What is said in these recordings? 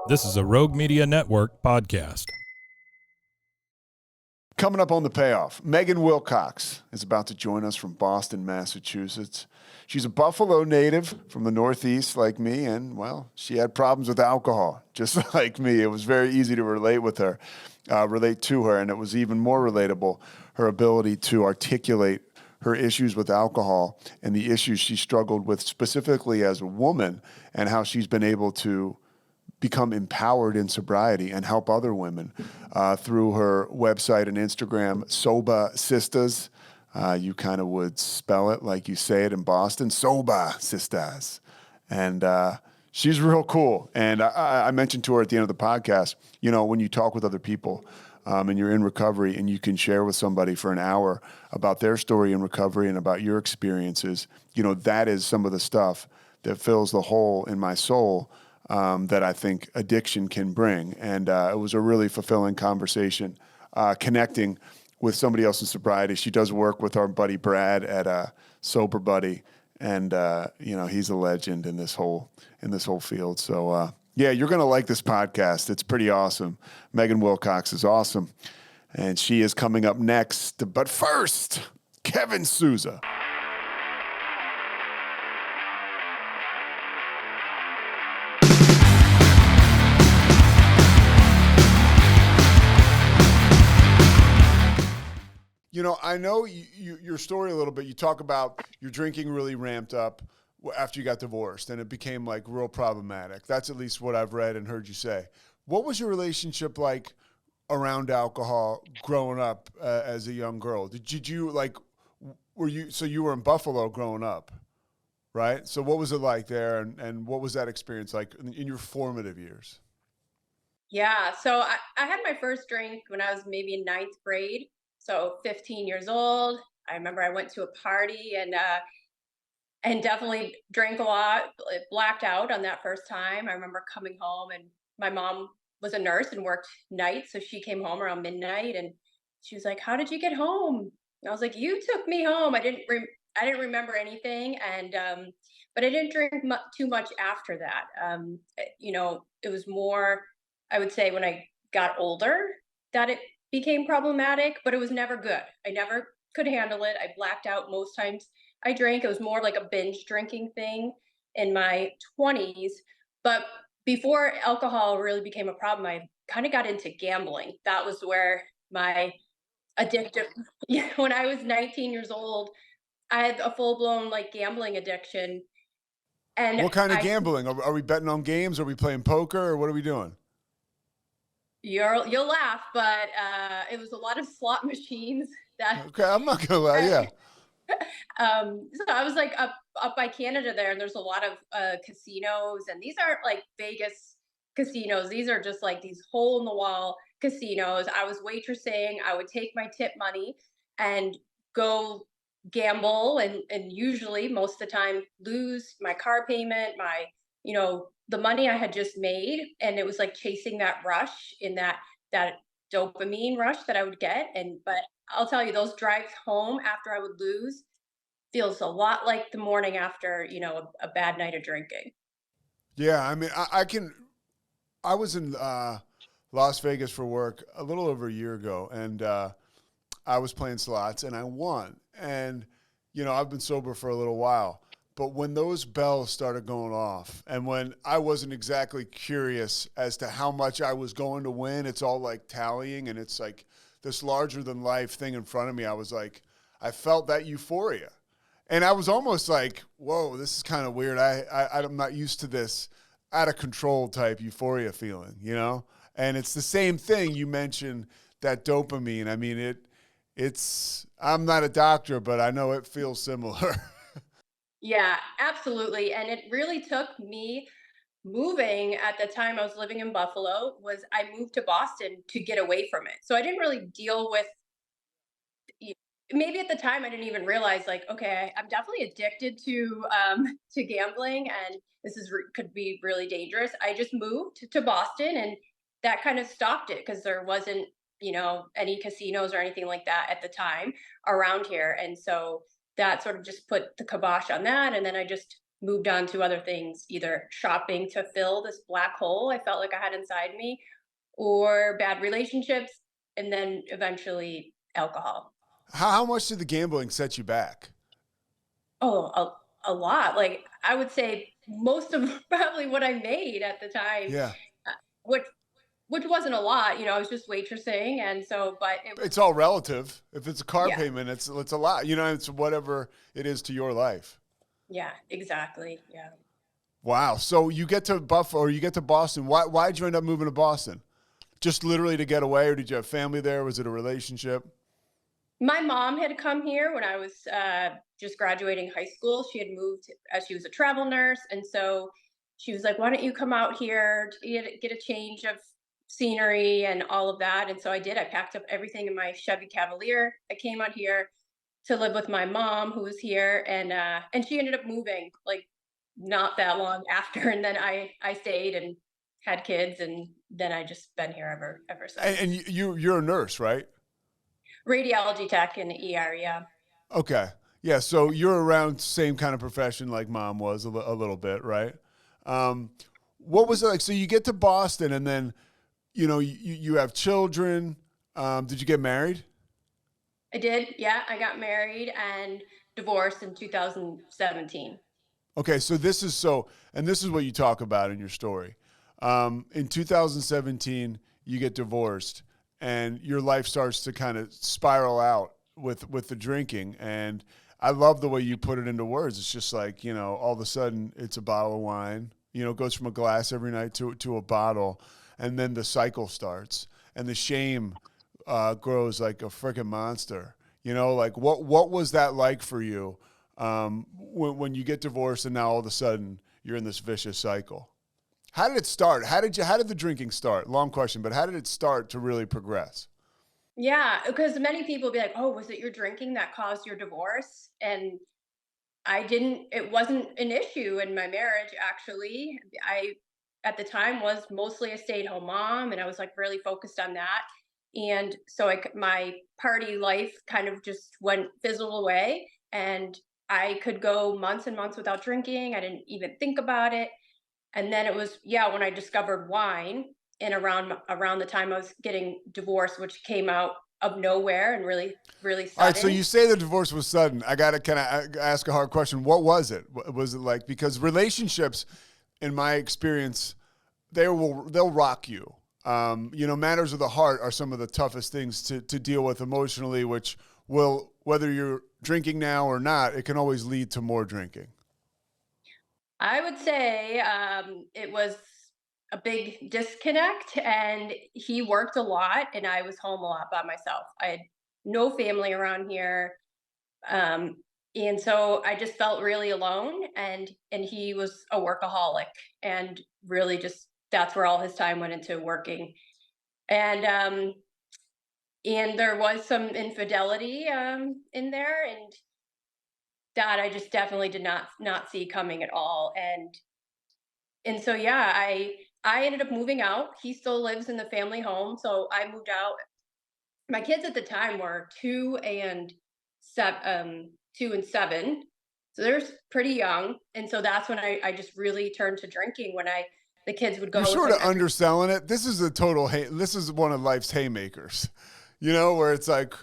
This is a Rogue Media Network podcast. Coming up on The Payoff, Megan Wilcox is about to join us from Boston, Massachusetts. She's a Buffalo native from the Northeast like me, and, well, she had problems with alcohol, just like me. It was very easy to relate to her, and it was even more relatable, her ability to articulate her issues with alcohol and the issues she struggled with specifically as a woman, and how she's been able to become empowered in sobriety and help other women through her website and Instagram, Sobah Sistahs. You kind of would spell it like you say it in Boston, Sobah Sistahs. And she's real cool. And I mentioned to her at the end of the podcast, you know, when you talk with other people and you're in recovery and you can share with somebody for an hour about their story in recovery and about your experiences, you know, that is some of the stuff that fills the hole in my soul that I think addiction can bring. And it was a really fulfilling conversation, connecting with somebody else in sobriety. She does work with our buddy Brad at Sober Buddy, and you know, he's a legend in this whole field. So yeah, you're gonna like this podcast. It's pretty awesome. Megan Wilcox is awesome, and she is coming up next. But first, Kevin Souza. You know, I know your story a little bit. You talk about your drinking really ramped up after you got divorced, and it became like real problematic. That's at least what I've read and heard you say. What was your relationship like around alcohol growing up as a young girl? Did you like, so you were in Buffalo growing up, right? So what was it like there, and what was that experience like in your formative years? Yeah, so I had my first drink when I was maybe in ninth grade, so 15 years old. I remember I went to a party and definitely drank a lot, blacked out on that first time. I remember coming home, and my mom was a nurse and worked nights, so she came home around midnight, and she was like, "How did you get home?" And I was like, "You took me home." I didn't remember anything, and but I didn't drink too much after that. You know, it was more, I would say, when I got older that it became problematic, but it was never good. I never could handle it. I blacked out most times I drank. It was more like a binge drinking thing in my 20s. But before alcohol really became a problem, I kind of got into gambling. That was where my addictive, yeah, when I was 19 years old, I had a full blown like gambling addiction. And What kind of gambling? Are we betting on games? Are we playing poker, or what are we doing? you'll laugh, but it was a lot of slot machines that Okay, I'm not gonna lie. Yeah. so I was like up by Canada there, and there's a lot of casinos, and these aren't like Vegas casinos. These are just like these hole in the wall casinos. I was waitressing. I would take my tip money and go gamble, and usually most of the time lose my car payment, my, you know, the money I had just made, and it was like chasing that rush in that dopamine rush that I would get. And but I'll tell you, those drives home after I would lose feels a lot like the morning after, you know, a bad night of drinking. Yeah, I mean, I was in Las Vegas for work a little over a year ago, and I was playing slots, and I won. And, you know, I've been sober for a little while. But when those bells started going off, and when I wasn't exactly curious as to how much I was going to win, it's all like tallying, and it's like this larger than life thing in front of me. I was like, I felt that euphoria. And I was almost like, whoa, this is kind of weird. I'm not used to this out of control type euphoria feeling, you know? And it's the same thing. You mentioned that dopamine. I mean, I'm not a doctor, but I know it feels similar. Yeah, absolutely. And it really took me moving at the time I was living in Buffalo. Was I moved to Boston to get away from it. So I didn't really deal with, y- maybe at the time I didn't even realize, like, okay, I'm definitely addicted to gambling, and this could be really dangerous. I just moved to Boston, and that kind of stopped it because there wasn't, you know, any casinos or anything like that at the time around here. And so that sort of just put the kibosh on that. And then I just moved on to other things, either shopping to fill this black hole I felt like I had inside me, or bad relationships, and then eventually alcohol. How much did the gambling set you back? Oh, a lot. Like I would say most of probably what I made at the time, Yeah. uh, which which wasn't a lot. I was just waitressing, and so, but it was, It's all relative. If it's a car yeah, payment, it's a lot. It's whatever it is to your life. yeah, exactly, yeah. Wow. So you get to Buffalo or you get to Boston. Why'd you end up moving to Boston? Just literally to get away, or did you have family there? Was it a relationship? My mom had come here when I was just graduating high school. She had moved as she was a travel nurse, and so she was like, "Why don't you come out here to get a change of scenery and all of that?" And so I did. I packed up everything in my Chevy Cavalier. I came out here to live with my mom, who was here, and she ended up moving like not that long after, and then I stayed and had kids, and then I just been here ever since. And you're a nurse, right? Radiology tech in the ER, yeah. Okay. Yeah. So you're around same kind of profession like mom was a little bit, right? Um, what was it like? So you get to Boston, and then you have children. Did you get married? I did. Yeah, I got married and divorced in 2017. Okay, so and this is what you talk about in your story. In 2017, you get divorced, and your life starts to kind of spiral out with the drinking. And I love the way you put it into words. It's just like all of a sudden, it's a bottle of wine. It goes from a glass every night to a bottle, and then the cycle starts, and the shame grows like a freaking monster. Like what was that like for you? When you get divorced and now all of a sudden you're in this vicious cycle. How did it start? How did the drinking start? Long question, but how did it start to really progress? Yeah, because many people be like, "Oh, was it your drinking that caused your divorce?" And I didn't. It wasn't an issue in my marriage. Actually, I at the time was mostly a stay-at-home mom, and I was like really focused on that. And so my party life kind of just went fizzled away, and I could go months and months without drinking. I didn't even think about it. And then it was, yeah, when I discovered wine, and around the time I was getting divorced, which came out of nowhere and really really All right, so sudden. you say the divorce was sudden. I gotta kind of ask a hard question. What was it? Was it like because relationships, in my experience, they'll rock you. Matters of the heart are some of the toughest things to deal with emotionally, which will whether you're drinking now or not, it can always lead to more drinking. I would say it was a big disconnect, and he worked a lot, and I was home a lot by myself. I had no family around here, um, and so I just felt really alone. And he was a workaholic, and really just that's where all his time went into working. And there was some infidelity in there, and that I just definitely did not see coming at all. And so yeah, I ended up moving out. He still lives in the family home, so I moved out. My kids at the time were 2 and 7, so they're pretty young. And so that's when I just really turned to drinking, when I the kids would You're go with sort him of every. underselling it. This is a total this is one of life's haymakers, where it's like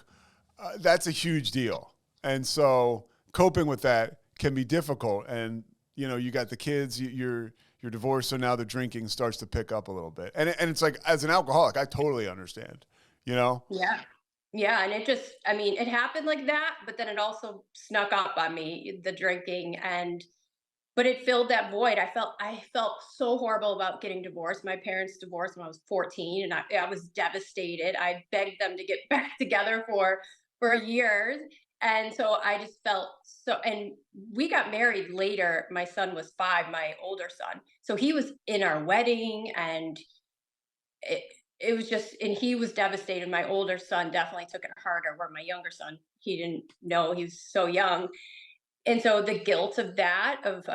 that's a huge deal. And so coping with that can be difficult. And, you got the kids, you're divorced. So now the drinking starts to pick up a little bit. And it's like, as an alcoholic, I totally understand, you know? Yeah. Yeah, and it just, I mean, it happened like that, but then it also snuck up on me, the drinking, and but it filled that void. I felt so horrible about getting divorced. My parents divorced when I was 14, and I was devastated. I begged them to get back together for years. And so I just felt so, and we got married later. My son was 5, my older son. So he was in our wedding, and it it was just, and he was devastated. My older son definitely took it harder, where my younger son, he didn't know, he was so young. And so the guilt of that, of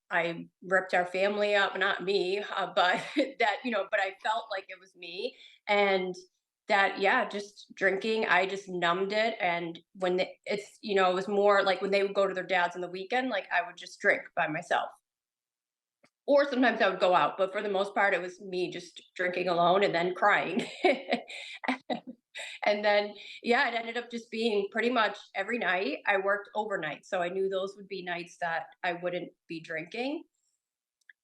I ripped our family up, not me, but that, but I felt like it was me. And that, yeah, just drinking, I just numbed it. And when it's, it was more like when they would go to their dads on the weekend, like I would just drink by myself. Or sometimes I would go out, but for the most part, it was me just drinking alone and then crying. And then, yeah, it ended up just being pretty much every night. I worked overnight, so I knew those would be nights that I wouldn't be drinking.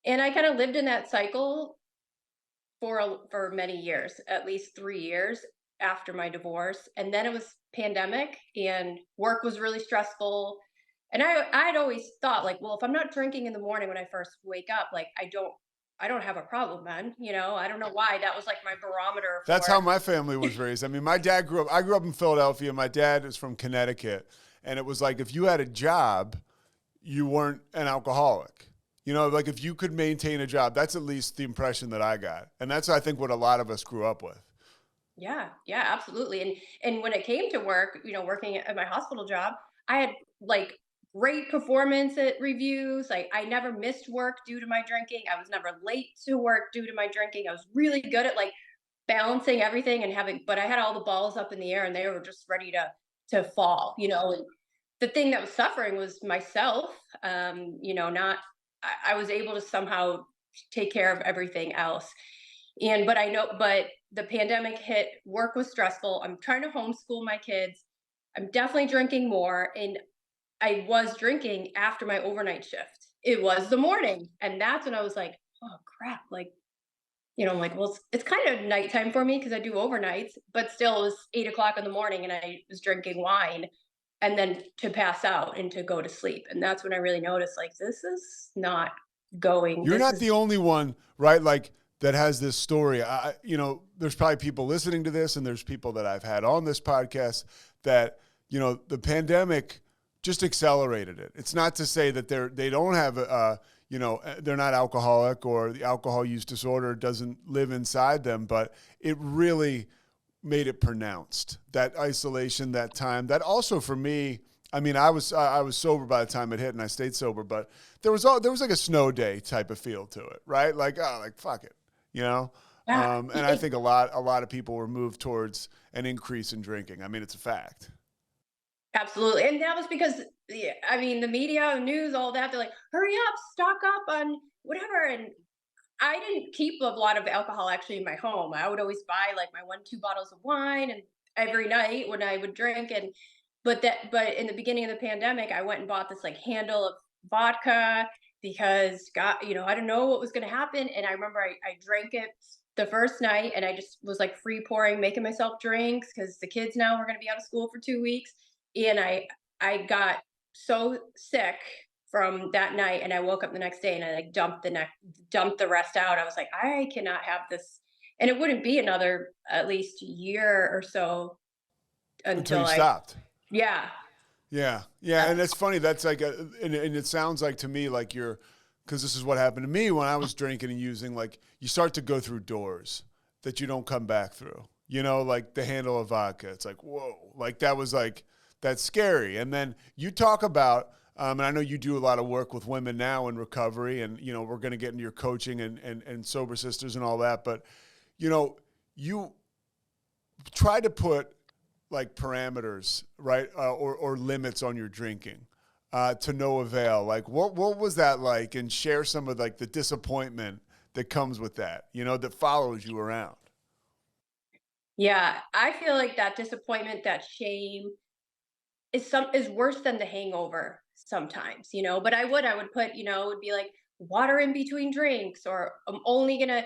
And I kind of lived in that cycle for many years, at least 3 years after my divorce. And then it was pandemic, and work was really stressful. And I'd always thought like, well, if I'm not drinking in the morning when I first wake up, like I don't have a problem then. I don't know why that was like my barometer That's for. how my family was raised. I mean, my dad I grew up in Philadelphia. My dad is from Connecticut. And it was like, if you had a job, you weren't an alcoholic. Like if you could maintain a job, that's at least the impression that I got. And that's, I think, what a lot of us grew up with. Yeah, yeah, absolutely. And when it came to work, working at my hospital job, I had like great performance at reviews. Like I never missed work due to my drinking. I was never late to work due to my drinking. I was really good at like balancing everything and but I had all the balls up in the air and they were just ready to fall, and the thing that was suffering was myself. Not I was able to somehow take care of everything else. But the pandemic hit, work was stressful. I'm trying to homeschool my kids. I'm definitely drinking more. And I was drinking after my overnight shift. It was the morning. And that's when I was like, oh crap. Like, I'm like, well, it's kind of nighttime for me because I do overnights, but still it was 8 o'clock in the morning and I was drinking wine and then to pass out and to go to sleep. And that's when I really noticed like, this is not going. You're This not is the only one, right? Like that has this story. There's probably people listening to this, and there's people that I've had on this podcast that, the pandemic just accelerated it. It's not to say that they don't have they're not alcoholic or the alcohol use disorder doesn't live inside them, but it really made it pronounced. That isolation, that time, that also for me, I mean, I was sober by the time it hit, and I stayed sober. But there was like a snow day type of feel to it, right? Like, oh, like fuck it, yeah. And I think a lot of people were moved towards an increase in drinking. I mean, it's a fact. Absolutely. And that was because, yeah, I mean, the media, the news, all that, they're like, hurry up, stock up on whatever. And I didn't keep a lot of alcohol actually in my home. I would always buy like my 1, 2 bottles of wine and every night when I would drink. But in the beginning of the pandemic, I went and bought this like handle of vodka because God, I don't know what was going to happen. And I remember I drank it the first night and I just was like free pouring, making myself drinks because the kids now were going to be out of school for 2 weeks. And I got so sick from that night and I woke up the next day and I like dumped the rest out. I was like, I cannot have this. And it wouldn't be another at least year or so Until until you stopped. yeah. Yeah. And it's funny. That's like, and it sounds like to me, like because this is what happened to me when I was drinking and using, like you start to go through doors that you don't come back through, like the handle of vodka. It's like, whoa, like that was like, that's scary. And then you talk about, and I know you do a lot of work with women now in recovery, and, we're going to get into your coaching and Sober Sisters and all that. But, you try to put like parameters, right? Or limits on your drinking to no avail. Like what was that like? And share some of like the disappointment that comes with that, that follows you around. Yeah. I feel like that disappointment, that shame is worse than the hangover sometimes, but I would put, it would be like water in between drinks, or I'm only gonna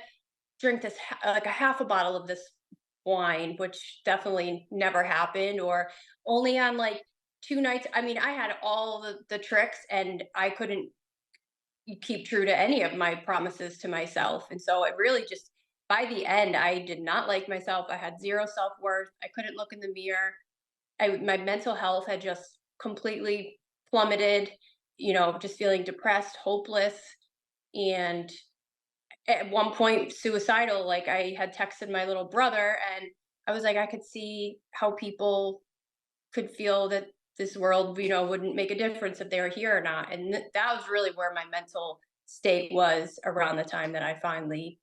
drink this like a half a bottle of this wine, which definitely never happened, or only on like 2 nights. I mean, I had all the tricks and I couldn't keep true to any of my promises to myself. And so it really just, by the end, I did not like myself. I had zero self-worth. I couldn't look in the mirror. My mental health had just completely plummeted, just feeling depressed, hopeless, and at one point suicidal. Like I had texted my little brother and I was like, I could see how people could feel that this world, wouldn't make a difference if they were here or not. And that was really where my mental state was around the time that I finally,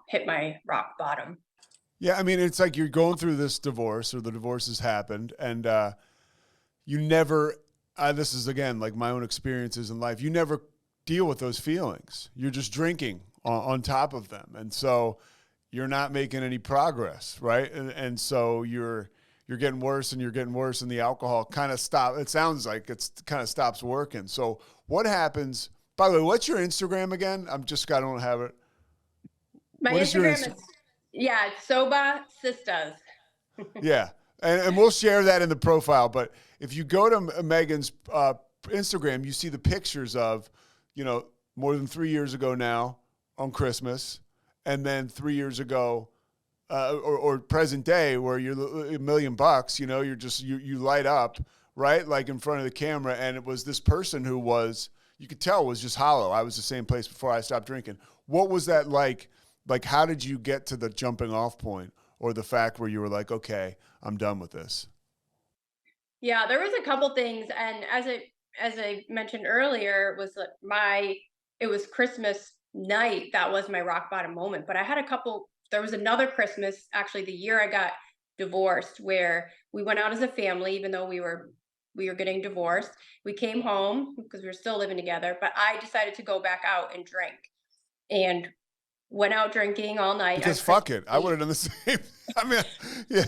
hit my rock bottom. Yeah, I mean, it's like you're going through this divorce, or the divorce has happened, and you never. This is again like my own experiences in life. You never deal with those feelings. You're just drinking on top of them, and so you're not making any progress, right? And so you're getting worse and you're getting worse, and the alcohol kind of stop. It sounds like it's kind of stops working. So what happens? By the way, what's your Instagram again? I don't have it. My What is your Instagram is, yeah, it's Sobah Sistahs. Yeah, and we'll share that in the profile. But if you go to Megan's Instagram, you see the pictures of, more than 3 years ago now on Christmas, and then 3 years ago, or present day, where you're $1,000,000. You light up, right, like in front of the camera, and it was this person who was, you could tell, was just hollow. I was the same place before I stopped drinking. What was that like? Like, how did you get to the jumping off point, or the fact where you were like, okay, I'm done with this? Yeah, there was a couple things, and as I mentioned earlier, was like it was Christmas night that was my rock bottom moment. But I had a couple. There was another Christmas, actually, the year I got divorced, where we went out as a family, even though we were getting divorced. We came home because we were still living together, but I decided to go back out and drink, and went out drinking all night on Because fuck Christmas it, I would Eve. have done the same. I mean, yeah,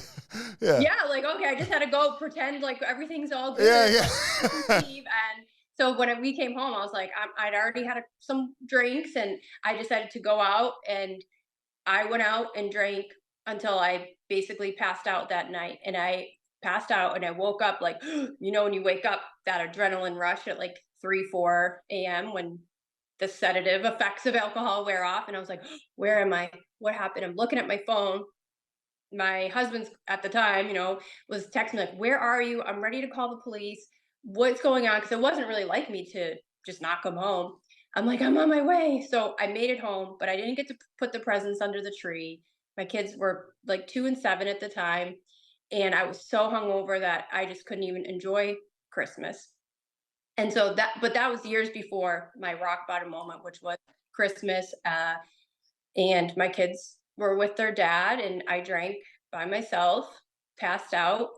yeah, Yeah, like, okay, I just had to go pretend like everything's all yeah, good, like Christmas yeah. Eve. And so we came home, I was like, I'd already had some drinks, and I decided to go out, and I went out and drank until I basically passed out that night. And I passed out, and I woke up like, when you wake up, that adrenaline rush at like 3, 4 a.m. when the sedative effects of alcohol wear off. And I was like, where am I? What happened? I'm looking at my phone. My husband's at the time, was texting me like, "Where are you? I'm ready to call the police. What's going on?" Because it wasn't really like me to just not come home. I'm like, "I'm on my way." So I made it home, but I didn't get to put the presents under the tree. My kids were like 2 and 7 at the time, and I was so hungover that I just couldn't even enjoy Christmas. And so but that was years before my rock bottom moment, which was Christmas. And my kids were with their dad, and I drank by myself, passed out.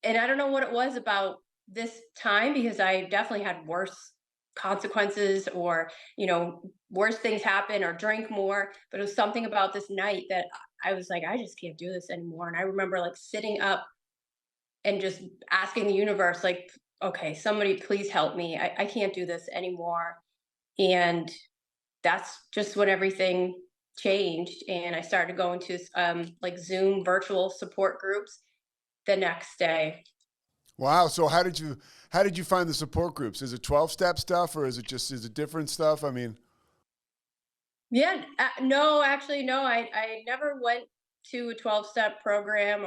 And I don't know what it was about this time, because I definitely had worse consequences, or worse things happen, or drink more. But it was something about this night that I was like, I just can't do this anymore. And I remember like sitting up and just asking the universe, like, okay, somebody please help me. I can't do this anymore. And that's just when everything changed, and I started going to like Zoom virtual support groups the next day. Wow. So how did you find the support groups? Is it 12-step stuff, or is it different stuff? I mean, Yeah, no, actually, no, I never went to a 12-step program,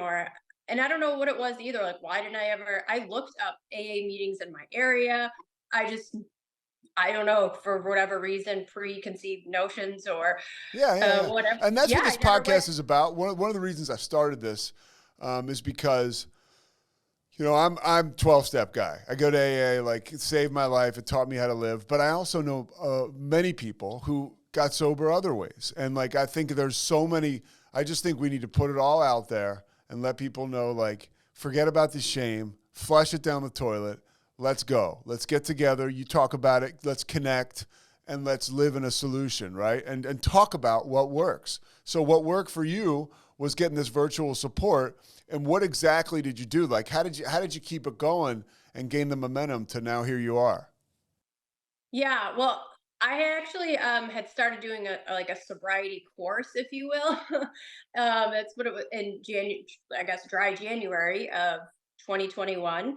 and I don't know what it was either. Like, why didn't I looked up AA meetings in my area. I don't know, for whatever reason, preconceived notions, or yeah, yeah, yeah. whatever. And that's Yeah, what this I never went. podcast is about. One of the reasons I started this is because I'm 12-step guy. I go to AA, like it saved my life. It taught me how to live. But I also know many people who got sober other ways. And like, I think there's so many, I just think we need to put it all out there and let people know, like, forget about the shame, flush it down the toilet. Let's go. Let's get together. You talk about it. Let's connect, and let's live in a solution, right? And talk about what works. So what worked for you was getting this virtual support. And what exactly did you do? Like, how did you keep it going and gain the momentum to now here you are? Yeah, well, I actually had started doing like a sobriety course, if you will. That's what it was in January, I guess, dry January of 2021,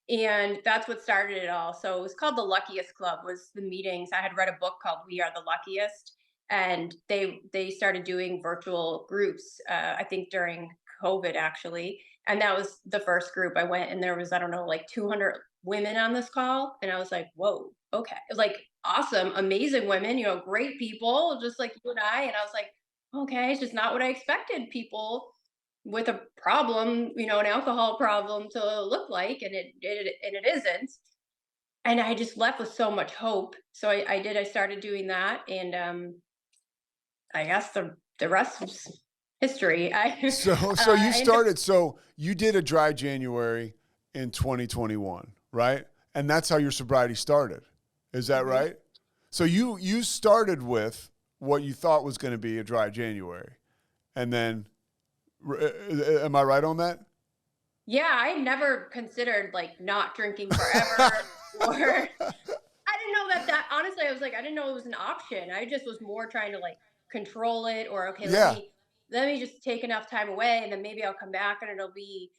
and that's what started it all. So it was called the Luckiest Club. Was the meetings? I had read a book called We Are the Luckiest, and they started doing virtual groups. I think during COVID, actually, and that was the first group I went, and there was, I don't know, like 200 women on this call, and I was like, whoa, okay. Like, awesome, amazing women, great people, just like you and I. And I was like, okay, it's just not what I expected people with a problem, an alcohol problem, to look like. And it isn't. And I just left with so much hope. So I started doing that. And I guess the rest was history. So you I ended up, started, so you did a dry January in 2021, right? And that's how your sobriety started. Is that mhm. right? So you started with what you thought was going to be a dry January. And then am I right on that? Yeah, I never considered like not drinking forever or I didn't know that honestly, I was like, I didn't know it was an option. I just was more trying to like control it or okay, Yeah. let me just take enough time away and then maybe I'll come back and it'll be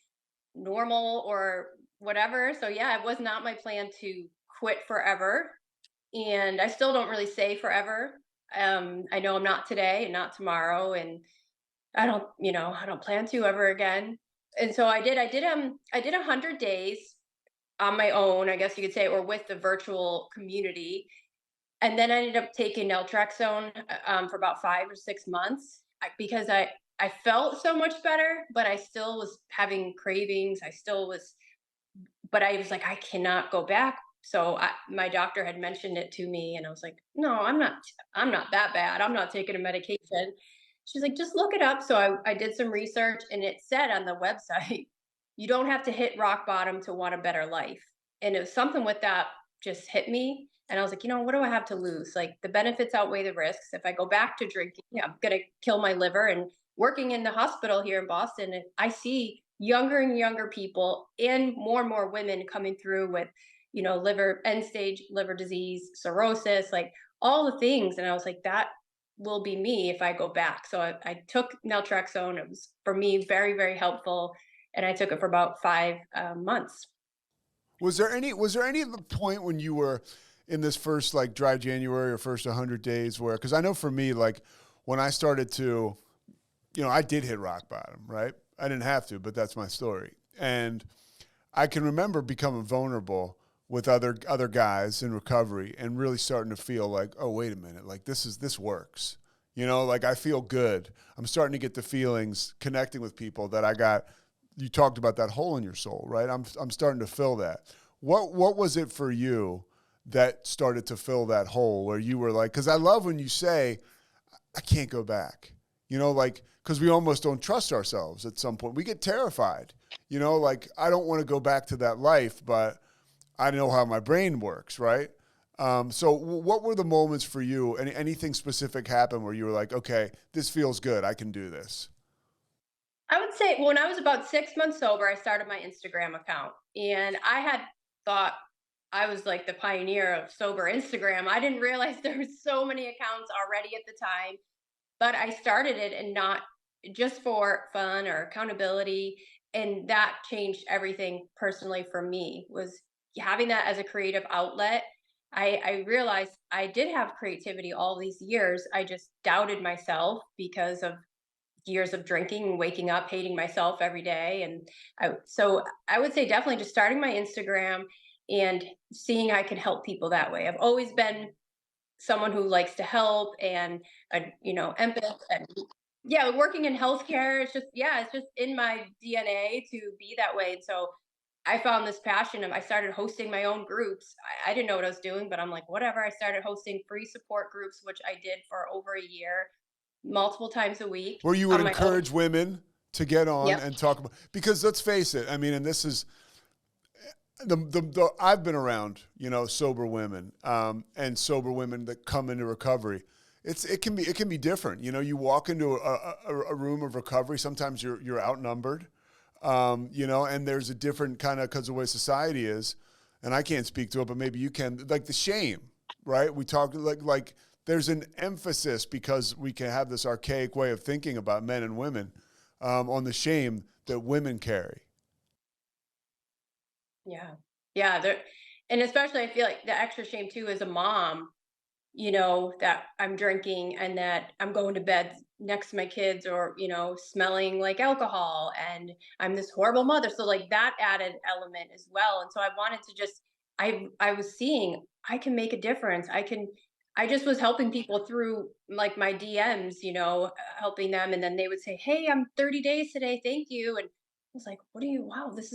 normal or whatever. So yeah, it was not my plan to quit forever. And I still don't really say forever. I know I'm not today and not tomorrow and I don't plan to ever again. And so I did 100 days on my own, I guess you could say, or with the virtual community. And then I ended up taking naltrexone for about 5 or 6 months because I felt so much better, but I still was having cravings. I still was, but I was like, I cannot go back. So my doctor had mentioned it to me, and I was like, no, I'm not that bad. I'm not taking a medication. She's like, just look it up. So I did some research, and it said on the website, you don't have to hit rock bottom to want a better life. And it was something with that just hit me. And I was like, what do I have to lose? Like the benefits outweigh the risks. If I go back to drinking, yeah, I'm gonna kill my liver. And working in the hospital here in Boston, and I see younger and younger people and more women coming through with, liver end stage liver disease, cirrhosis, like all the things. And I was like, that will be me if I go back. So I took naltrexone. It was for me very, very helpful. And I took it for about 5 months. Was there any of the point when you were in this first like dry January or first 100 days where, because I know for me, like when I started to, I did hit rock bottom, right? I didn't have to, but that's my story. And I can remember becoming vulnerable with other guys in recovery and really starting to feel like, oh, wait a minute, like this works. Like I feel good. I'm starting to get the feelings connecting with people that I got. You talked about that hole in your soul, right? I'm starting to fill that. What was it for you that started to fill that hole where you were like, because I love when you say, I can't go back, like, because we almost don't trust ourselves at some point. We get terrified, like I don't want to go back to that life, but I know how my brain works, right? So what were the moments for you? Anything specific happen where you were like, okay, this feels good. I can do this. I would say when I was about 6 months sober, I started my Instagram account. And I had thought I was like the pioneer of sober Instagram. I didn't realize there were so many accounts already at the time, but I started it and not just for fun or accountability. And that changed everything personally for me was having that as a creative outlet. I realized I did have creativity all these years. I just doubted myself because of years of drinking and waking up hating myself every day. And so I would say definitely just starting my Instagram and seeing I can help people that way. I've always been someone who likes to help and empath and yeah, working in healthcare. It's just in my DNA to be that way. And so I found this passion of I started hosting my own groups. I didn't know what I was doing, but I'm like, whatever. I started hosting free support groups, which I did for over a year, multiple times a week Where you would on my own. encourage women to get on Yep. and talk about, because let's face it, I mean, and this is the I've been around, sober women, and sober women that come into recovery. It can be different. You walk into a room of recovery. Sometimes you're outnumbered, and there's a different kind of, because of the way society is, and I can't speak to it, but maybe you can, like the shame, right? We talk like there's an emphasis because we can have this archaic way of thinking about men and women, on the shame that women carry. Yeah. Yeah. And especially I feel like the extra shame too as a mom, that I'm drinking and that I'm going to bed next to my kids or, smelling like alcohol and I'm this horrible mother. So like that added element as well. And so I wanted to just I was seeing I can make a difference. I just was helping people through like my DMs, helping them and then they would say, "Hey, I'm 30 days today. Thank you." And I was like, "What are you wow, this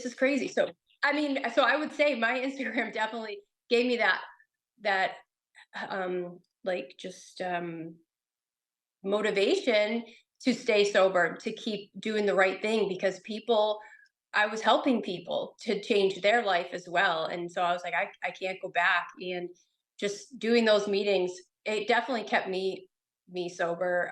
is crazy." So I mean, so I would say my Instagram definitely gave me that like just motivation to stay sober, to keep doing the right thing, because I was helping people to change their life as well. And so I was like, I can't go back. And just doing those meetings, it definitely kept me sober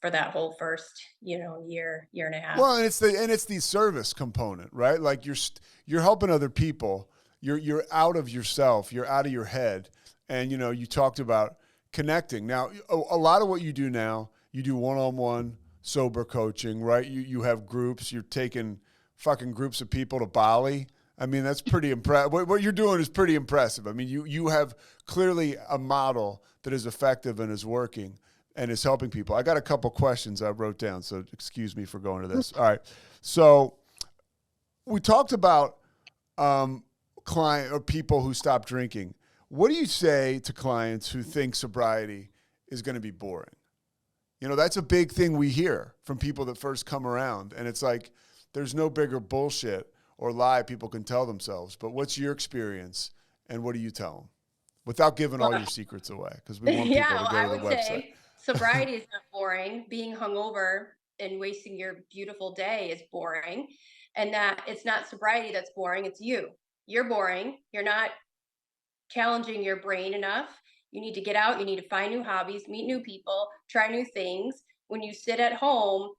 for that whole first, year and a half. Well, and it's the service component, right? Like you're helping other people. You're out of yourself. You're out of your head. And you talked about connecting. Now, a lot of what you do now, you do one-on-one sober coaching, right? You have groups. You're taking fucking groups of people to Bali. I mean, that's pretty impressive. What you're doing is pretty impressive. I mean, you have clearly a model that is effective and is working and is helping people. I got a couple questions I wrote down, so excuse me for going to this. All right. So we talked about client or people who stop drinking. What do you say to clients who think sobriety is going to be boring? That's a big thing we hear from people that first come around. And it's like, there's no bigger bullshit or lie people can tell themselves. But what's your experience and what do you tell them? Without giving all your secrets away, because we want people to go to the website. Say sobriety is not boring. Being hungover and wasting your beautiful day is boring. And that it's not sobriety that's boring, it's you. You're boring. You're not challenging your brain enough. You need to get out. You need to find new hobbies, meet new people, try new things. When you sit at home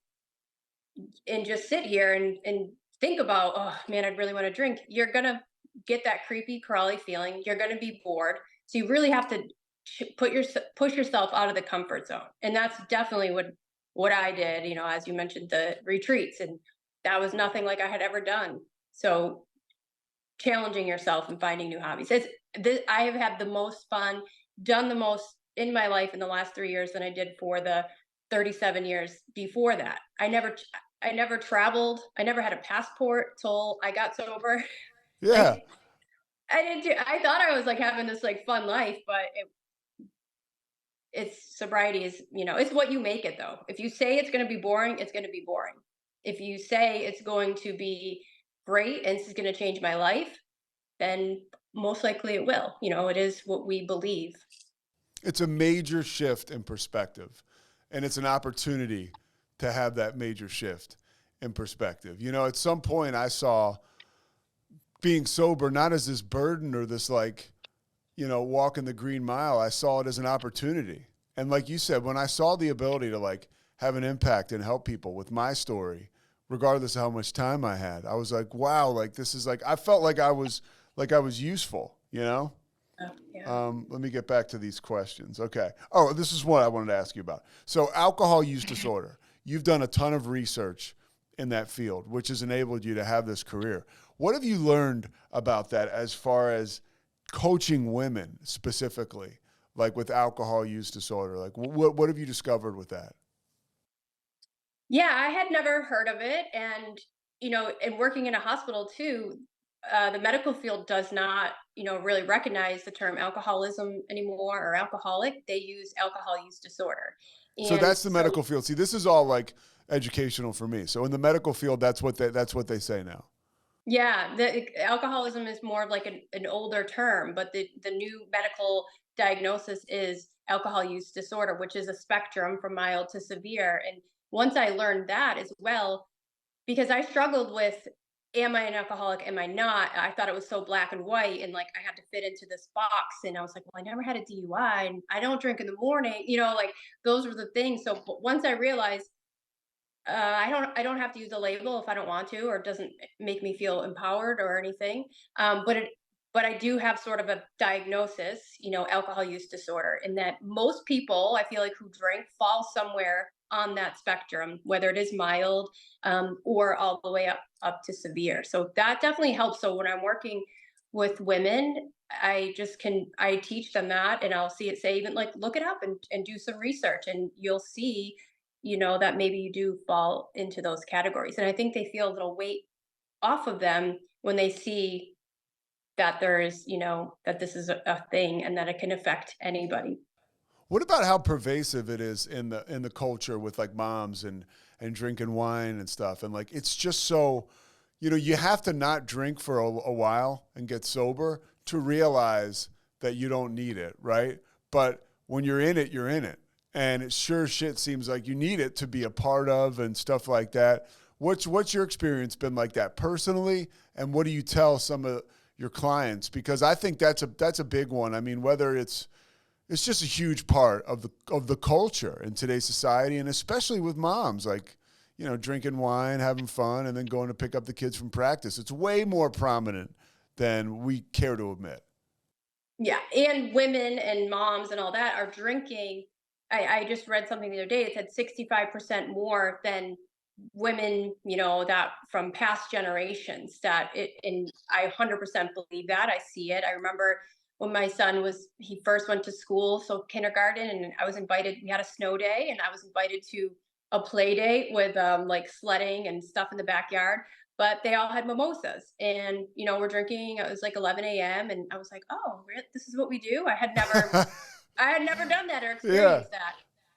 and just sit here and think about, oh man, I'd really want to drink, you're going to get that creepy, crawly feeling. You're going to be bored. So you really have to push yourself out of the comfort zone. And that's definitely what I did, as you mentioned, the retreats. And that was nothing like I had ever done. So challenging yourself and finding new hobbies. I have had the most fun, done the most in my life in the last 3 years than I did for the 37 years before that. I never traveled. I never had a passport till I got sober. Yeah. I thought I was like having this like fun life, but it's sobriety is, it's what you make it though. If you say it's going to be boring, it's going to be boring. If you say it's going to be great and this is going to change my life, then most likely it will. It is what we believe. It's a major shift in perspective, and it's an opportunity to have that major shift in perspective. At some point I saw being sober not as this burden or this walking the green mile. I saw it as an opportunity. And like you said, when I saw the ability to have an impact and help people with my story, regardless of how much time I had, I was like, wow, this is I felt like I was useful, Yeah. Let me get back to these questions. Okay. Oh, this is what I wanted to ask you about. So alcohol use disorder, you've done a ton of research in that field, which has enabled you to have this career. What have you learned about that as far as coaching women specifically, with alcohol use disorder? What have you discovered with that? Yeah, I had never heard of it. And, and working in a hospital too, the medical field does not, really recognize the term alcoholism anymore or alcoholic. They use alcohol use disorder. So that's the medical field. See, this is all educational for me. So in the medical field, that's what they say now. Yeah, the alcoholism is more of an older term, but the new medical diagnosis is alcohol use disorder, which is a spectrum from mild to severe. And once I learned that as well, because I struggled with, am I an alcoholic? Am I not? I thought it was so black and white, and I had to fit into this box. And I was like, well, I never had a DUI, and I don't drink in the morning. Those were the things. So but once I realized I don't have to use a label if I don't want to, or it doesn't make me feel empowered or anything. But I do have sort of a diagnosis, alcohol use disorder, in that most people I feel like who drink fall somewhere on that spectrum, whether it is mild or all the way up to severe. So that definitely helps. So when I'm working with women, I teach them that, and I'll see it say, even look it up and do some research, and you'll see that maybe you do fall into those categories. And I think they feel a little weight off of them when they see that there's, that this is a thing and that it can affect anybody. What about how pervasive it is in the culture with moms and drinking wine and stuff? And it's just so, you have to not drink for a while and get sober to realize that you don't need it, right? But when you're in it, you're in it. and it sure shit seems like you need it to be a part of and stuff like that. What's your experience been like that personally, and what do you tell some of your clients? Because I think that's a big one. I mean, whether it's just a huge part of the culture in today's society, and especially with moms, like, you know, drinking wine, having fun, and then going to pick up the kids from practice. It's way more prominent than we care to admit. Yeah, and women and moms and all that are drinking. I just read something the other day. It said 65% more than women, that from past generations. And I 100% believe that. I see it. I remember when my son he first went to school, so kindergarten, and I was invited. We had a snow day, and I was invited to a play date with like sledding and stuff in the backyard. But they all had mimosas, and we're drinking. It was like 11 a.m. and I was like, "Oh, this is what we do." I had never done that or Yeah. experienced that.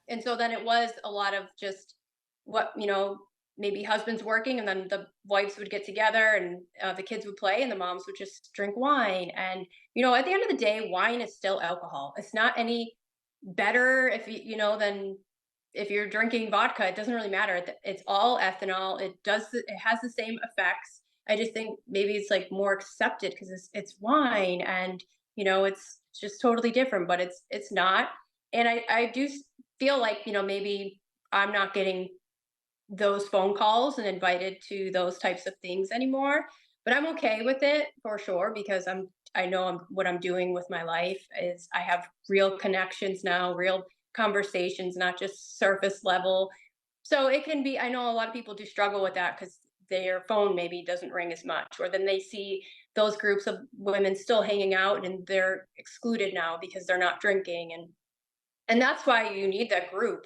And so then it was a lot of just what, maybe husbands working, and then the wives would get together, and the kids would play, and the moms would just drink wine. And, at the end of the day, wine is still alcohol. It's not any better than if you're drinking vodka. It doesn't really matter. It's all ethanol. It has the same effects. I just think maybe it's like more accepted because it's wine, and it's just totally different, but it's not. And I do feel like maybe I'm not getting those phone calls and invited to those types of things anymore, but I'm okay with it for sure, because I know what I'm doing with my life is I have real connections now, real conversations, not just surface level. So it can be, I know a lot of people do struggle with that because their phone maybe doesn't ring as much, or then they see those groups of women still hanging out and they're excluded now because they're not drinking. And that's why you need that group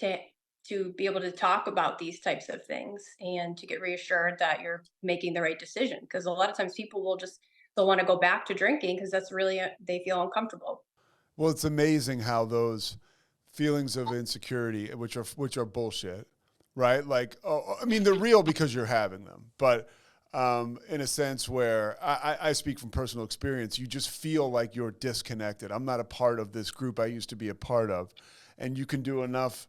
to be able to talk about these types of things and to get reassured that you're making the right decision, because a lot of times people they'll want to go back to drinking because that's really they feel uncomfortable. Well, it's amazing how those feelings of insecurity, which are bullshit, right? Like, oh, I mean, they're real because you're having them, but in a sense where I speak from personal experience, you just feel like you're disconnected. I'm not a part of this group I used to be a part of, and you can do enough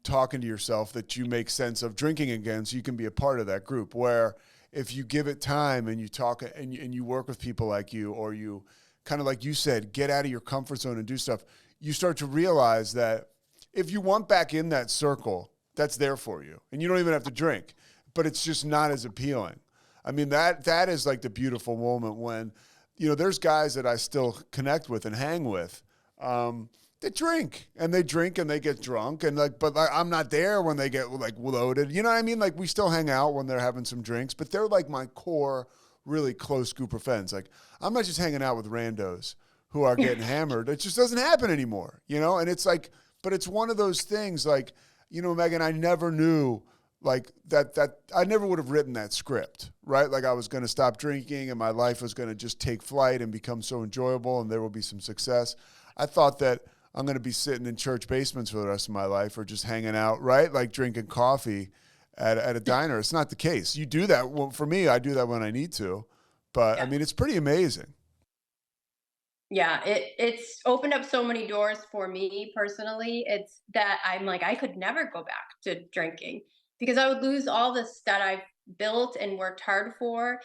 talking to yourself that you make sense of drinking again, so you can be a part of that group. Where if you give it time and you talk and you work with people like you, or you kind of, like you said, get out of your comfort zone and do stuff, you start to realize that if you want back in that circle, that's there for you, and you don't even have to drink, but it's just not as appealing. I mean, that is like the beautiful moment when, there's guys that I still connect with and hang with. They drink and they get drunk, and but I'm not there when they get like loaded. You know what I mean? Like, we still hang out when they're having some drinks, but they're like my core, really close group of friends. Like, I'm not just hanging out with randos who are getting hammered. It just doesn't happen anymore, And it's like, but it's one of those things, like, Megan, I never knew like that I never would have written that script, right? Like, I was going to stop drinking and my life was going to just take flight and become so enjoyable and there will be some success. I thought that I'm going to be sitting in church basements for the rest of my life, or just hanging out, right? Like drinking coffee at a diner. It's not the case. You do that. Well, for me, I do that when I need to, but yeah. I mean, it's pretty amazing. Yeah, it's opened up so many doors for me personally. It's that I'm like, I could never go back to drinking because I would lose all this that I've built and worked hard for.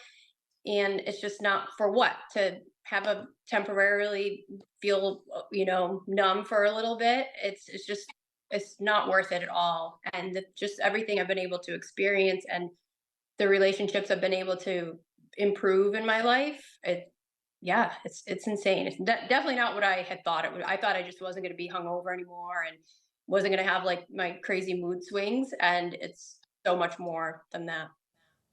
And it's just not for what? To have a temporarily feel, numb for a little bit. It's not worth it at all. And just everything I've been able to experience and the relationships I've been able to improve in my life, it's insane. It's definitely not what I had thought it would. I thought I just wasn't going to be hungover anymore and wasn't going to have like my crazy mood swings. And it's so much more than that.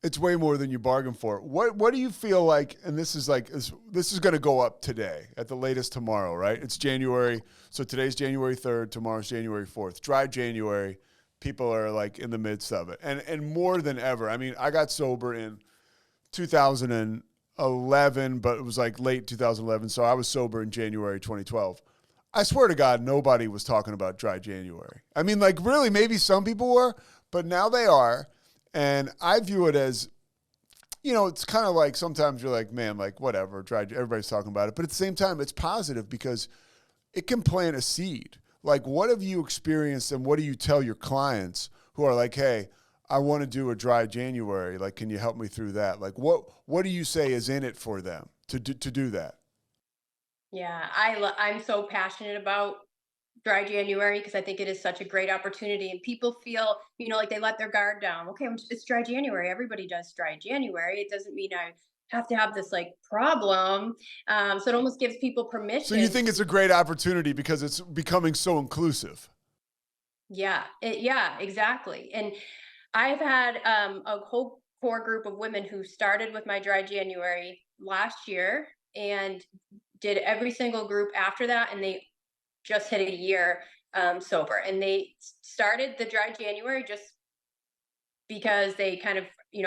It's way more than you bargained for. What do you feel like? And this is going to go up today at the latest tomorrow, right? It's January. So today's January 3rd. Tomorrow's January 4th. Dry January. People are like in the midst of it. And more than ever. I mean, I got sober in 2011, but it was like late 2011. So I was sober in January 2012. I swear to God, nobody was talking about dry January. I mean, like, really, maybe some people were, but now they are. And I view it as, it's kind of like sometimes you're like, man, like, whatever, everybody's talking about it. But at the same time, it's positive because it can plant a seed. like, what have you experienced and what do you tell your clients who are like, hey, I want to do a dry January. Like, can you help me through that? Like, what do you say is in it for them to do that? Yeah, I'm so passionate about dry January because I think it is such a great opportunity, and people feel, like they let their guard down. Okay, it's dry January. Everybody does dry January. It doesn't mean I have to have this like problem. So it almost gives people So you permission. think it's a great opportunity because it's becoming so inclusive? Yeah, exactly. And I've had a whole core group of women who started with my dry January last year and did every single group after that, and they just hit a year sober. And they started the dry January just because they kind of,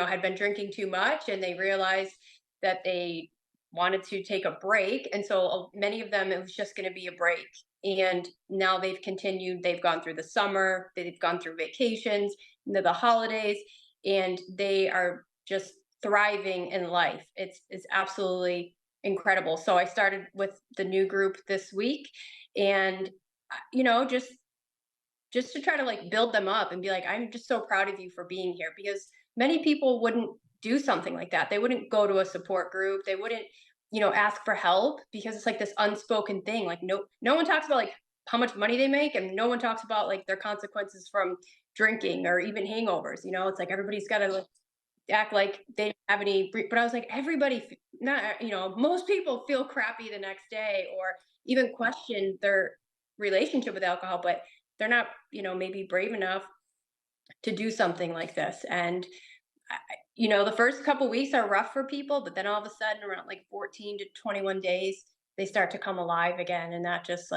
had been drinking too much, and they realized that they wanted to take a break. And so many of them, it was just going to be a break. And now they've continued, they've gone through the summer, they've gone through vacations, into the holidays, and they are just thriving in life. It's absolutely incredible. So I started with the new group this week, and just to try to like build them up and be like, I'm just so proud of you for being here, because many people wouldn't do something like that. They wouldn't go to a support group. They wouldn't, ask for help, because it's like this unspoken thing. Like no one talks about like how much money they make, and no one talks about like their consequences from drinking or even hangovers. It's like everybody's got to like act like they didn't have any. But I was like, not, most people feel crappy the next day, or even question their relationship with alcohol, but they're not, maybe brave enough to do something like this. And the first couple weeks are rough for people, but then all of a sudden, around like 14 to 21 days, they start to come alive again, and that just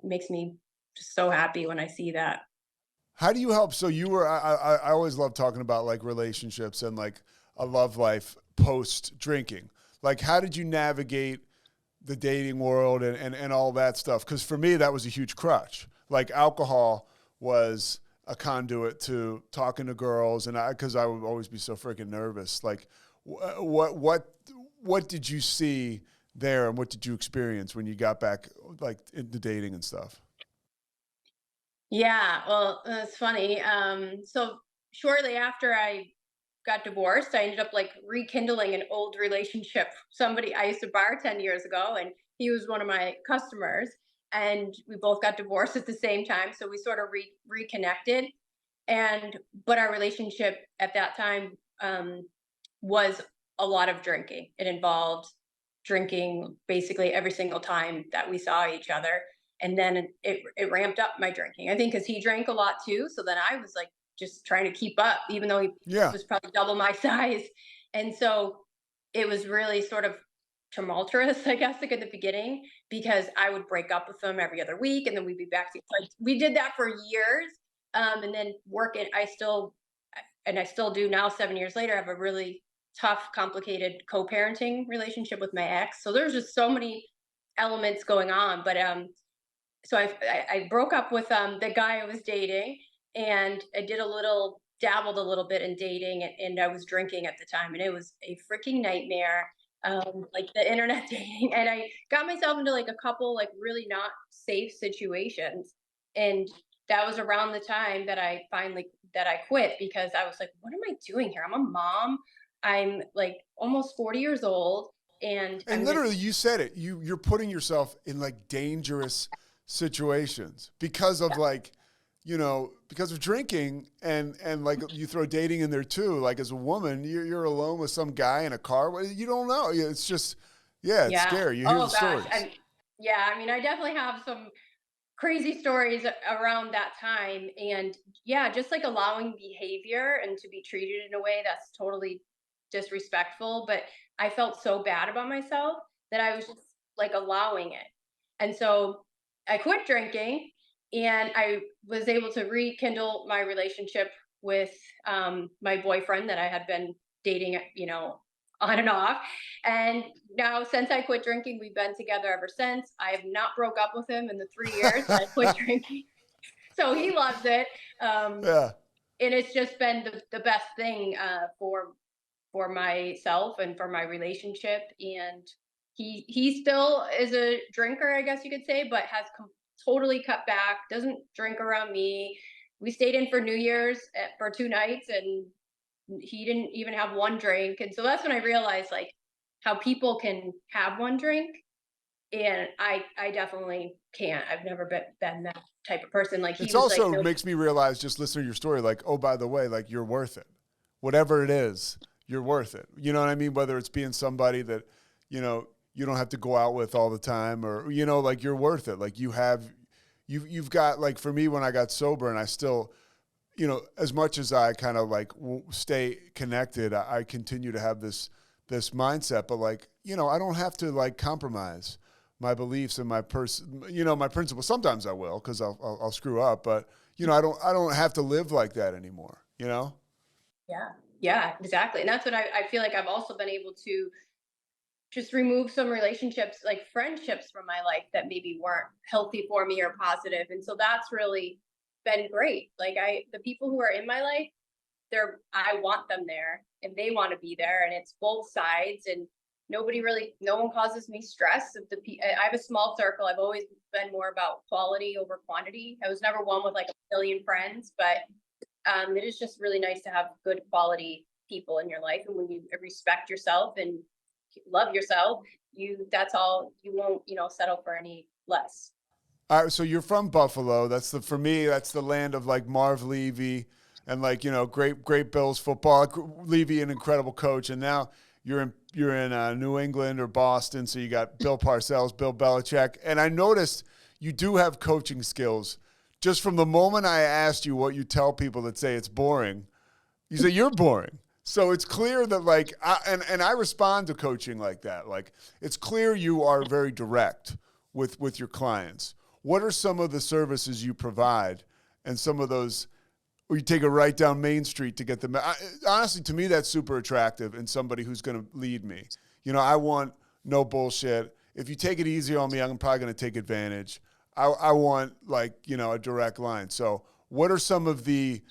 makes me just so happy when I see that. How do you help? So you were, I always love talking about like relationships and like a love life post drinking. Like, how did you navigate the dating world and all that stuff? Because for me, that was a huge crutch. Like, alcohol was a conduit to talking to girls, and because I would always be so freaking nervous. Like, what did you see there, and what did you experience when you got back like into dating and stuff? Yeah, well, it's funny. So shortly after I got divorced, I ended up like rekindling an old relationship. Somebody I used to bartend years ago, and he was one of my customers, and we both got divorced at the same time. So we sort of reconnected, and but our relationship at that time was a lot of drinking. It involved drinking basically every single time that we saw each other. And then it ramped up my drinking. I think because he drank a lot too. So then I was like just trying to keep up, even though he Yeah. was probably double my size. And so it was really sort of tumultuous, I guess, like at the beginning, because I would break up with him every other week, and then we'd be back to like we did that for years. And then working, I still do now, 7 years later, I have a really tough, complicated co-parenting relationship with my ex. So there's just so many elements going on. But so I broke up with the guy I was dating, and I did dabbled a little bit in dating, and I was drinking at the time, and it was a freaking nightmare. Like the internet dating, and I got myself into like a couple like really not safe situations, and that was around the time that I quit, because I was like, what am I doing here? I'm a mom. I'm like almost 40 years old, and And literally, you said it. You're putting yourself in like dangerous situations because of like, because of drinking and like you throw dating in there too. Like, as a woman, you're alone with some guy in a car. You don't know. It's just, yeah, it's yeah. scary. You hear Oh the gosh. stories. Yeah. I mean, I definitely have some crazy stories around that time, and yeah, just like allowing behavior and to be treated in a way that's totally disrespectful. But I felt so bad about myself that I was just like allowing it. And so I quit drinking, and I was able to rekindle my relationship with my boyfriend that I had been dating, on and off. And now, since I quit drinking, we've been together ever since. I have not broke up with him in the 3 years that I quit drinking. So he loves it. Um, Yeah. and it's just been the best thing for myself and for my relationship. And he still is a drinker, I guess you could say, but has totally cut back, doesn't drink around me. We stayed in for New Year's for 2 nights, and he didn't even have one drink. And so that's when I realized like how people can have one drink, and I definitely can't. I've never been that type of person. Like he It's was like, also no. makes me realize, just listening to your story, like, oh, by the way, like you're worth it. Whatever it is, you're worth it. You know what I mean? Whether it's being somebody that, you don't have to go out with all the time, or, like you're worth it. Like you've got, like for me, when I got sober, and I still, as much as I kind of like stay connected, I continue to have this mindset, but like, I don't have to like compromise my beliefs and my my principles. Sometimes I will, cause I'll screw up, but I don't have to live like that anymore, Yeah, yeah, exactly. And that's what I feel like I've also been able to just remove some relationships, like friendships from my life that maybe weren't healthy for me or positive. And so that's really been great. Like the people who are in my life, I want them there and they want to be there, and it's both sides. And no one causes me stress. I have a small circle. I've always been more about quality over quantity. I was never one with like a million friends, but it is just really nice to have good quality people in your life. And when you respect yourself and love yourself, that's all. You won't, settle for any less. All right, so you're from Buffalo. For me, that's the land of like Marv Levy and like, great Bills football. Levy, an incredible coach. And now you're in New England or Boston. So you got Bill Parcells, Bill Belichick. And I noticed you do have coaching skills. Just from the moment I asked you what you tell people that say it's boring, you say you're boring. So it's clear that like, I respond to coaching like that. Like it's clear you are very direct with your clients. What are some of the services you provide, and some of those where you take a right down Main Street to get them? Honestly, to me, that's super attractive in somebody who's going to lead me. I want no bullshit. If you take it easy on me, I'm probably going to take advantage. I want like, a direct line. So what are some of the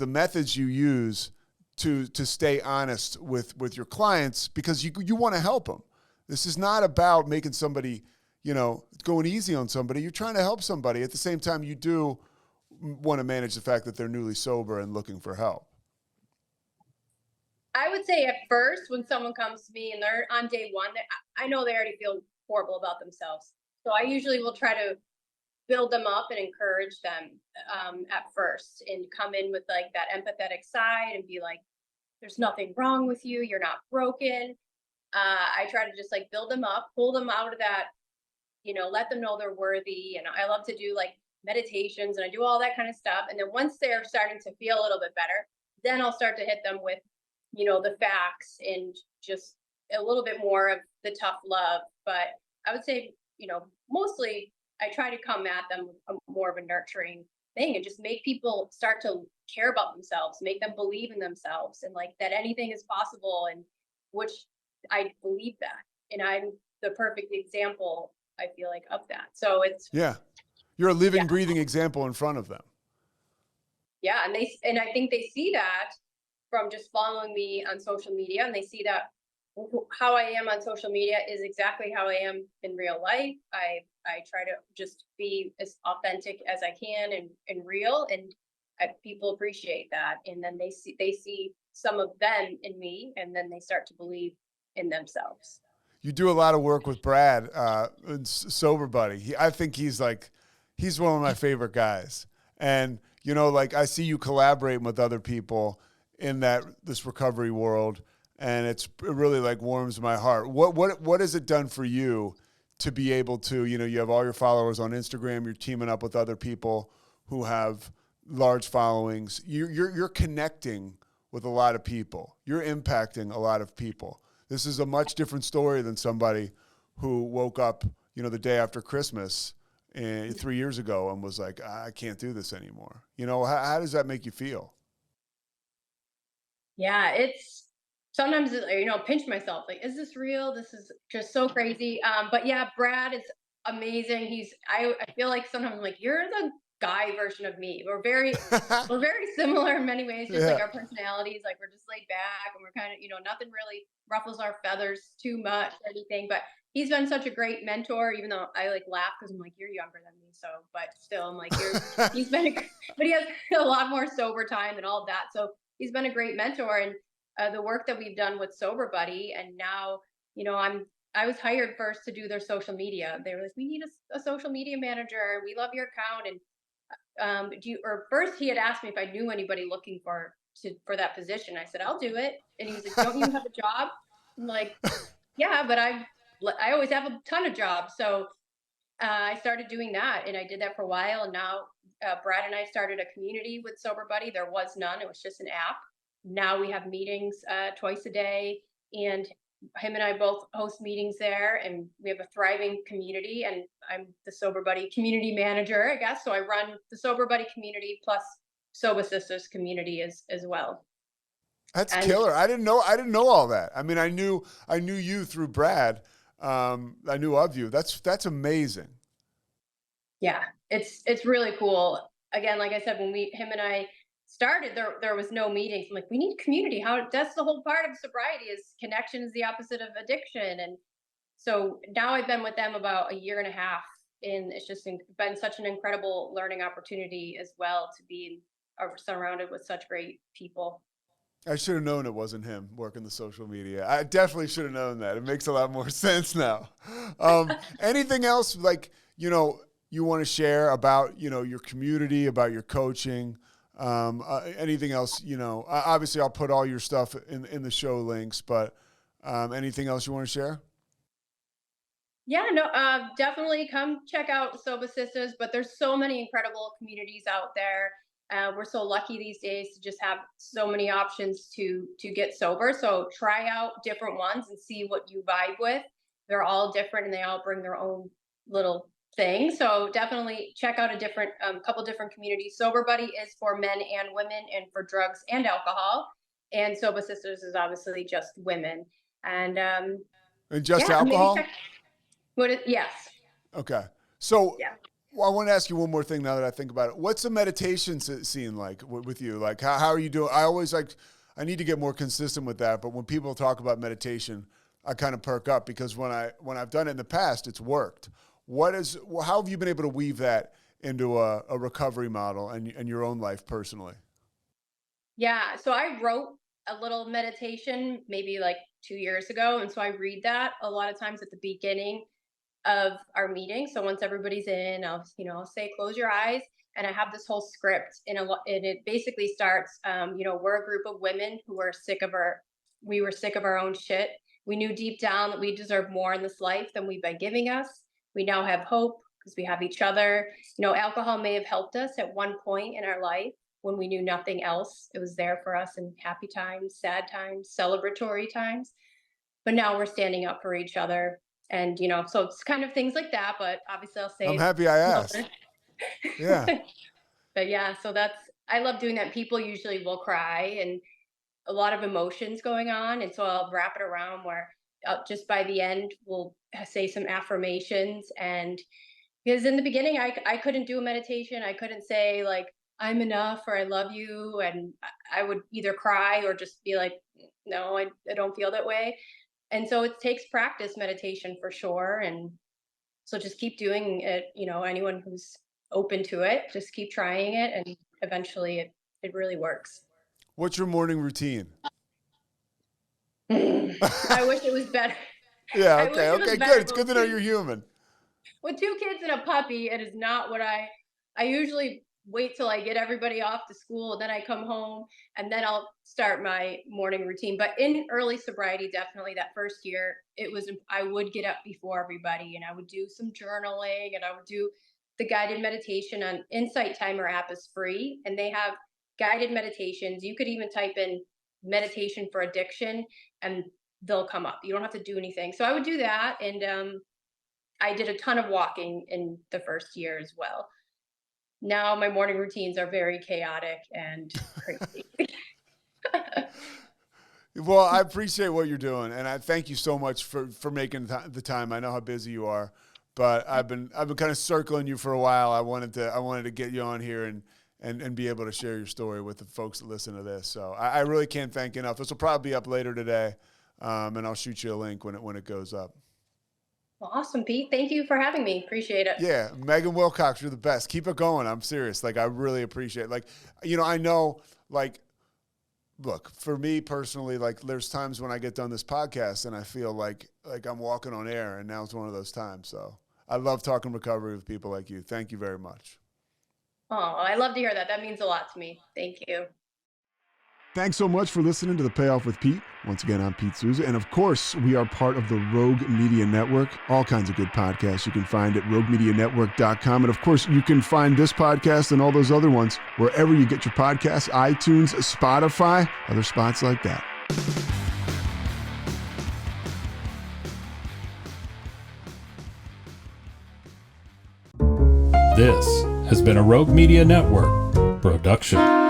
methods you use to stay honest with your clients, because you want to help them? This is not about making somebody, going easy on somebody. You're trying to help somebody. At the same time, you do want to manage the fact that they're newly sober and looking for help. I would say at first, when someone comes to me and they're on day one, I know they already feel horrible about themselves. So I usually will try to build them up and encourage them at first, and come in with like that empathetic side and be like, there's nothing wrong with you. You're not broken. I try to just like build them up, pull them out of that, let them know they're worthy. And I love to do like meditations, and I do all that kind of stuff. And then once they're starting to feel a little bit better, then I'll start to hit them with, the facts and just a little bit more of the tough love. But I would say, mostly I try to come at them with more of a nurturing thing, and just make people start to care about themselves, make them believe in themselves, and like that anything is possible. And which I believe that. And I'm the perfect example, I feel like, of that. So Yeah. You're a living, yeah, breathing example in front of them. yeah. And I think they see that from just following me on social media, and they see that how I am on social media is exactly how I am in real life. I try to just be as authentic as I can, and real, and people appreciate that. And then they see some of them in me, and then they start to believe in themselves. You do a lot of work with Brad, Sober Buddy. I think he's one of my favorite guys. And, like I see you collaborating with other people in this recovery world, and it really like warms my heart. What has it done for you to be able to, you have all your followers on Instagram, you're teaming up with other people who have large followings. You're connecting with a lot of people. You're impacting a lot of people. This is a much different story than somebody who woke up, the day after Christmas 3 years ago and was like, I can't do this anymore. How does that make you feel? Yeah, it's sometimes, pinch myself like, is this real? This is just so crazy. But yeah, Brad is amazing. I feel like sometimes I'm like, you're the guy version of me. We're very similar in many ways, just like our personalities. Like we're just laid back and we're kind of, nothing really ruffles our feathers too much or anything. But he's been such a great mentor, even though I like laugh because I'm like, you're younger than me. So, but still, I'm like, he's been, but he has a lot more sober time and all of that. So he's been a great mentor. And the work that we've done with Sober Buddy, and now, I was hired first to do their social media. They were like, we need a social media manager. We love your account. And first he had asked me if I knew anybody looking for that position. I said, I'll do it. And he was like, don't you have a job? I'm like, yeah, but I always have a ton of jobs. So I started doing that, and I did that for a while. And now Brad and I started a community with Sober Buddy. There was none. It was just an app. Now we have meetings twice a day, and him and I both host meetings there, and we have a thriving community, and I'm the Sober Buddy community manager, I guess. So I run the Sober Buddy community plus Soba Sistahs community as well. That's killer. I didn't know all that. I mean, I knew you through Brad. I knew of you. That's amazing. Yeah, it's really cool. Again, like I said, when him and I started, there was no meetings. I'm like, we need community. That's the whole part of sobriety, is connection is the opposite of addiction. And so now I've been with them about a year and a half, and it's just been such an incredible learning opportunity as well, to be surrounded with such great people. I should have known it wasn't him working the social media. I definitely should have known that. It makes a lot more sense now. Anything else you want to share about, your community, about your coaching? Anything else, obviously I'll put all your stuff in the show links, but anything else you want to share? Yeah, no, definitely come check out Soba Sistahs, but there's so many incredible communities out there. We're so lucky these days to just have so many options to get sober. So try out different ones and see what you vibe with. They're all different, and they all bring their own little thing. So definitely check out a couple different communities. Sober Buddy is for men and women, and for drugs and alcohol. And Soba Sistahs is obviously just women. And just alcohol? Yes. Okay. So well, I want to ask you one more thing now that I think about it. What's the meditation scene like with you? Like, how are you doing? I need to get more consistent with that. But when people talk about meditation, I kind of perk up, because when I've done it in the past, it's worked. How have you been able to weave that into a recovery model and your own life personally? Yeah. So I wrote a little meditation maybe like 2 years ago. And so I read that a lot of times at the beginning of our meeting. So once everybody's in, I'll say, close your eyes. And I have this whole script, and it basically starts, we're a group of women who were sick of our own shit. We knew deep down that we deserve more in this life than we've been giving us. We now have hope because we have each other. Alcohol may have helped us at one point in our life when we knew nothing else. It was there for us in happy times, sad times, celebratory times. But now we're standing up for each other. And, so it's kind of things like that. But obviously I'll say, I'm happy I asked. Yeah. But yeah, so I love doing that. People usually will cry, and a lot of emotions going on. And so I'll wrap it around where just by the end, we'll say some affirmations. And because in the beginning, I couldn't do a meditation. I couldn't say like, I'm enough, or I love you. And I would either cry or just be like, no, I don't feel that way. And so it takes practice, meditation for sure. And so just keep doing it. Anyone who's open to it, just keep trying it. And eventually it really works. What's your morning routine? I wish it was better. Yeah. Okay. Good. It's good to know you're human. With 2 kids and a puppy, it is not what I usually wait till I get everybody off to school, and then I come home, and then I'll start my morning routine. But in early sobriety, definitely that first year, I would get up before everybody, and I would do some journaling, and I would do the guided meditation. On Insight Timer app is free, and they have guided meditations. You could even type in meditation for addiction, and they'll come up. You don't have to do anything. So I would do that. And I did a ton of walking in the first year as well. Now my morning routines are very chaotic and crazy. Well, I appreciate what you're doing, and I thank you so much for making the time. I know how busy you are, but I've been kind of circling you for a while. I wanted to get you on here and be able to share your story with the folks that listen to this. So I really can't thank you enough. This will probably be up later today, and I'll shoot you a link when it goes up. Well, awesome, Pete. Thank you for having me. Appreciate it. Yeah, Megan Wilcox, you're the best. Keep it going. I'm serious. Like, I really appreciate it. Like, I know, like, look, for me personally, like, there's times when I get done this podcast and I feel like I'm walking on air, and now it's one of those times. So I love talking recovery with people like you. Thank you very much. Oh, I love to hear that. That means a lot to me. Thank you. Thanks so much for listening to The Payoff with Pete. Once again, I'm Pete Souza. And of course, we are part of the Rogue Media Network. All kinds of good podcasts you can find at roguemedianetwork.com. And of course, you can find this podcast and all those other ones wherever you get your podcasts, iTunes, Spotify, other spots like that. This has been a Rogue Media Network production.